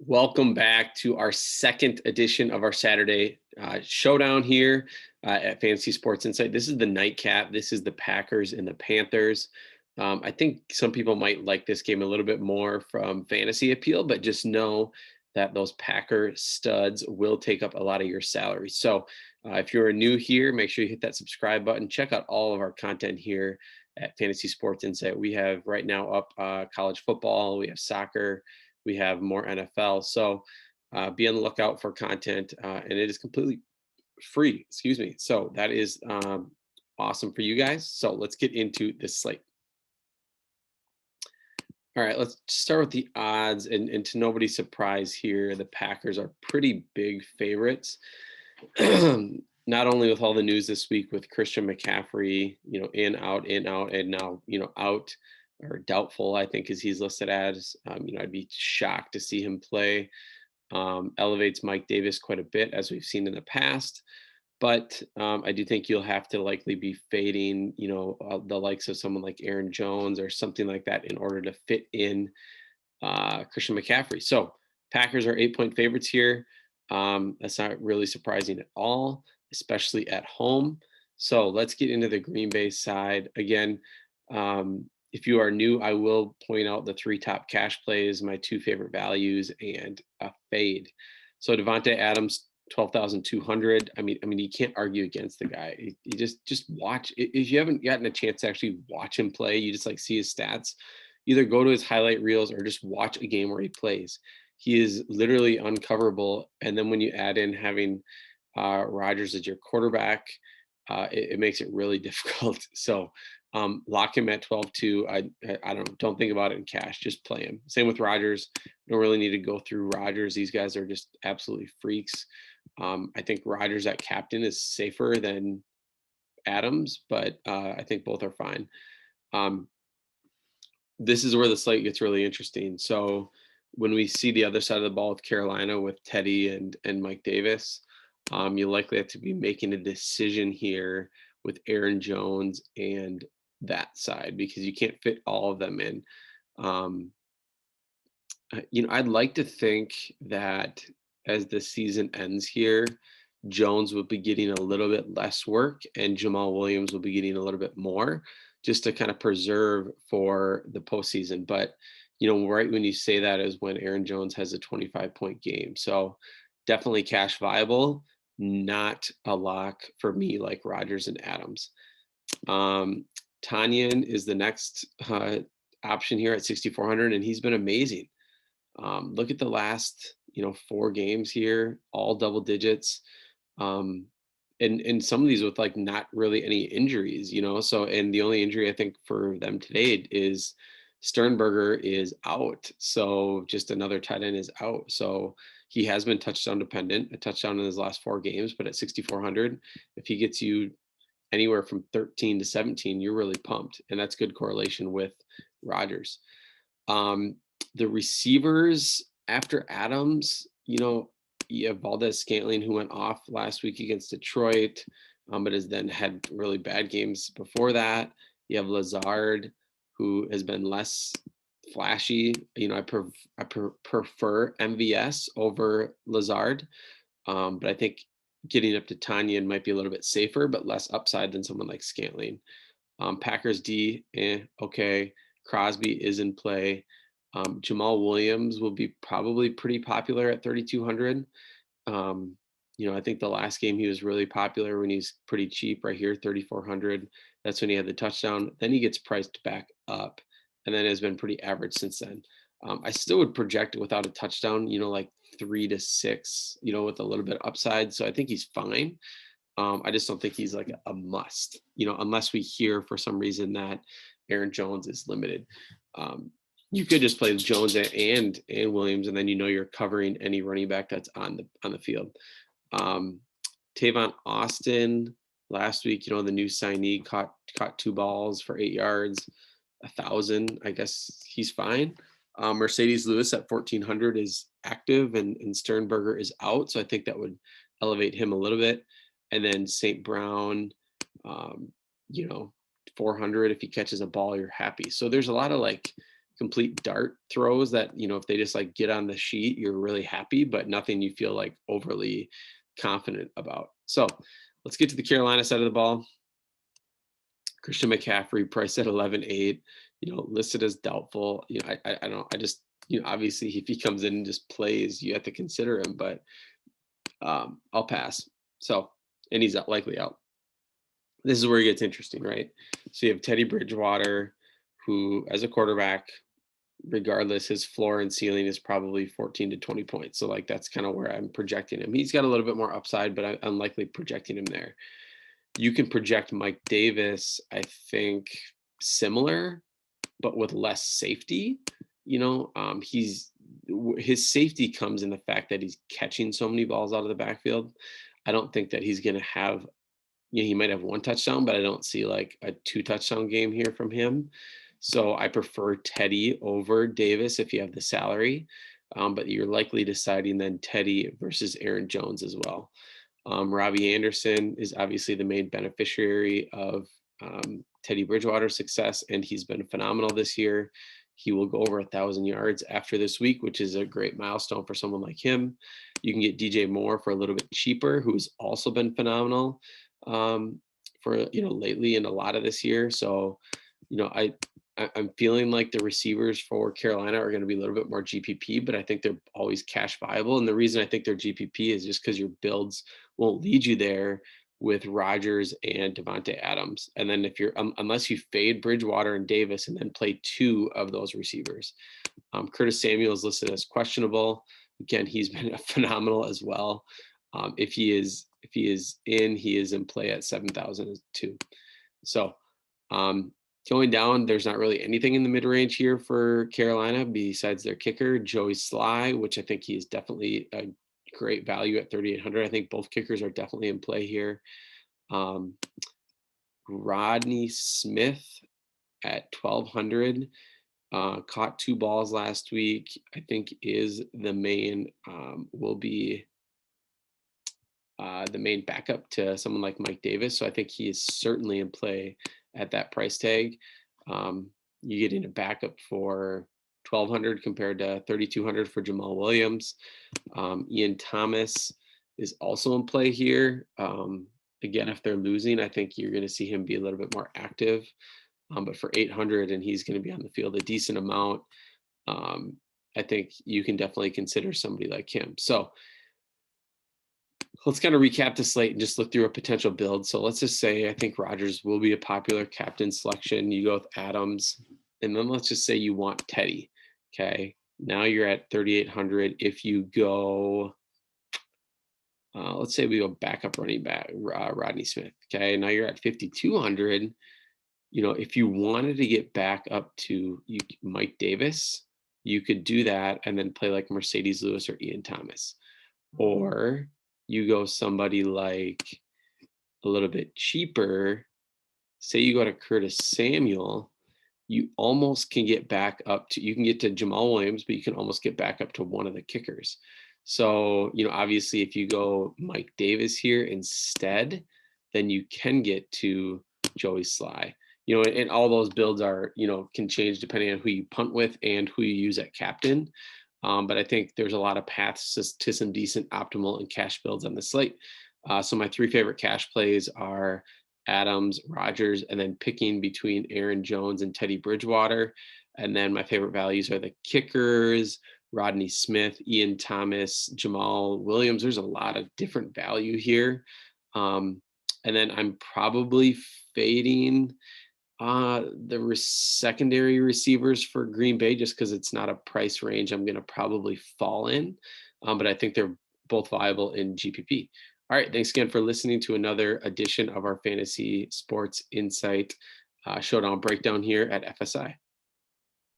Welcome back to our second edition of our Saturday showdown here at Fantasy Sports Insight. This is the nightcap. This is the Packers and the Panthers. I think some people might like this game a little bit more from fantasy appeal, but just know that those Packer studs will take up a lot of your salary. So if you're new here, make sure you hit that subscribe button. Check out all of our content here at Fantasy Sports Insight. We have right now up college football. We have soccer. We have more NFL. So be on the lookout for content, and it is completely free. Excuse me. So that is awesome for you guys. So let's get into this slate. All right, let's start with the odds. And to nobody's surprise here, the Packers are pretty big favorites. Not only with all the news this week with Christian McCaffrey, in, out, and now, out or doubtful, I think, as he's listed as. I'd be shocked to see him play. Elevates Mike Davis quite a bit, as we've seen in the past. But I do think you'll have to likely be fading, the likes of someone like Aaron Jones or something like that in order to fit in Christian McCaffrey. So Packers are 8-point favorites here. That's not really surprising at all, especially at home. So let's get into the Green Bay side. Again, if you are new, I will point out the 3 top cash plays, my 2 favorite values, and a fade. So Devontae Adams, 12,200. I mean, you can't argue against the guy. You just watch. If you haven't gotten a chance to actually watch him play, you just see his stats. Either go to his highlight reels or just watch a game where he plays. He is literally uncoverable. And then when you add in having Rodgers as your quarterback, it makes it really difficult. So lock him at 12-2. I don't think about it in cash. Just play him. Same with Rodgers. Don't really need to go through Rodgers. These guys are just absolutely freaks. I think Rodgers at captain is safer than Adams, but I think both are fine. This is where the slate gets really interesting. So when we see the other side of the ball with Carolina with Teddy and Mike Davis, you likely have to be making a decision here with Aaron Jones and that side, because you can't fit all of them in. I'd like to think that as the season ends here, Jones will be getting a little bit less work and Jamal Williams will be getting a little bit more, just to kind of preserve for the postseason. But, right when you say that is when Aaron Jones has a 25-point game. So definitely cash viable, not a lock for me like Rodgers and Adams. Tanyan is the next option here at 6,400, and he's been amazing. Look at the last, 4 games here, all double digits. And some of these with not really any injuries, so, and the only injury I think for them today is Sternberger is out. So just another tight end is out. So he has been touchdown dependent, a touchdown in his last 4 games, but at 6,400, if he gets you anywhere from 13 to 17, you're really pumped. And that's good correlation with Rodgers. The receivers after Adams, you have Valdez-Scantling, who went off last week against Detroit, but has then had really bad games before that. You have Lazard, who has been less flashy. I prefer MVS over Lazard, but I think getting up to Tanyan might be a little bit safer, but less upside than someone like Scantling. Packers D, okay. Crosby is in play. Jamal Williams will be probably pretty popular at 3,200. I think the last game he was really popular when he's pretty cheap right here, 3,400. That's when he had the touchdown. Then he gets priced back up and then has been pretty average since then. I still would project without a touchdown, 3 to 6, with a little bit of upside. So I think he's fine. I just don't think he's like a must, unless we hear for some reason that Aaron Jones is limited. You could just play Jones and Williams, and then you're covering any running back that's on the field. Tavon Austin last week, the new signee caught 2 balls for 8 yards, 1,000. I guess he's fine. Mercedes Lewis at 1,400 is active, and Sternberger is out, so I think that would elevate him a little bit. And then St. Brown, 400. If he catches a ball, you're happy. So there's a lot of complete dart throws that, if they just like get on the sheet, you're really happy, but nothing you feel like overly confident about. So let's get to the Carolina side of the ball. Christian McCaffrey priced at 11.8, listed as doubtful. I don't, I just, obviously if he comes in and just plays, you have to consider him, but I'll pass. So, and he's likely out. This is where it gets interesting, right? So you have Teddy Bridgewater, who as a quarterback, regardless, his floor and ceiling is probably 14 to 20 points. So like that's kind of where I'm projecting him. He's got a little bit more upside, but I'm likely projecting him there. You can project Mike Davis, I think, similar, but with less safety. His safety comes in the fact that he's catching so many balls out of the backfield. I don't think that he's going to have, he might have 1 touchdown, but I don't see like a 2 touchdown game here from him. So I prefer Teddy over Davis if you have the salary, but you're likely deciding then Teddy versus Aaron Jones as well. Robbie Anderson is obviously the main beneficiary of Teddy Bridgewater's success, and he's been phenomenal this year. He will go over 1,000 yards after this week, which is a great milestone for someone like him. You can get DJ Moore for a little bit cheaper, who's also been phenomenal for lately and a lot of this year. So, I'm feeling like the receivers for Carolina are going to be a little bit more GPP, but I think they're always cash viable. And the reason I think they're GPP is just because your builds won't lead you there with Rodgers and Devontae Adams. And then if you're, unless you fade Bridgewater and Davis and then play 2 of those receivers. Curtis Samuel is listed as questionable. Again, he's been phenomenal as well. If he is in, he is in play at 7,000 too. So, going down, there's not really anything in the mid-range here for Carolina besides their kicker, Joey Sly, which I think he is definitely a great value at 3,800. I think both kickers are definitely in play here. Rodney Smith at 1,200, caught 2 balls last week. I think is the main, will be the main backup to someone like Mike Davis. So I think he is certainly in play at that price tag. You get in a backup for 1,200 compared to 3,200 for Jamal Williams. Ian Thomas is also in play here. Again, if they're losing, I think you're going to see him be a little bit more active. But for 800, and he's going to be on the field a decent amount, I think you can definitely consider somebody like him. So let's kind of recap the slate and just look through a potential build. So let's just say I think Rodgers will be a popular captain selection. You go with Adams, and then let's just say you want Teddy. Okay, now you're at 3,800. If you go, let's say we go backup running back Rodney Smith. Okay, now you're at 5,200. If you wanted to get back up to Mike Davis, you could do that and then play like Mercedes Lewis or Ian Thomas. Or you go somebody like a little bit cheaper, say you go to Curtis Samuel, you almost can get back up to, you can get to Jamal Williams, but you can almost get back up to one of the kickers. So, obviously if you go Mike Davis here instead, then you can get to Joey Sly. And all those builds are, can change depending on who you punt with and who you use at captain. But I think there's a lot of paths to some decent optimal and cash builds on the slate. So my 3 favorite cash plays are Adams, Rodgers, and then picking between Aaron Jones and Teddy Bridgewater. And then my favorite values are the kickers, Rodney Smith, Ian Thomas, Jamal Williams. There's a lot of different value here. And then I'm probably fading the secondary receivers for Green Bay just because it's not a price range I'm going to probably fall in. But I think they're both viable in GPP. All right. Thanks again for listening to another edition of our Fantasy Sports Insight Showdown Breakdown here at FSI.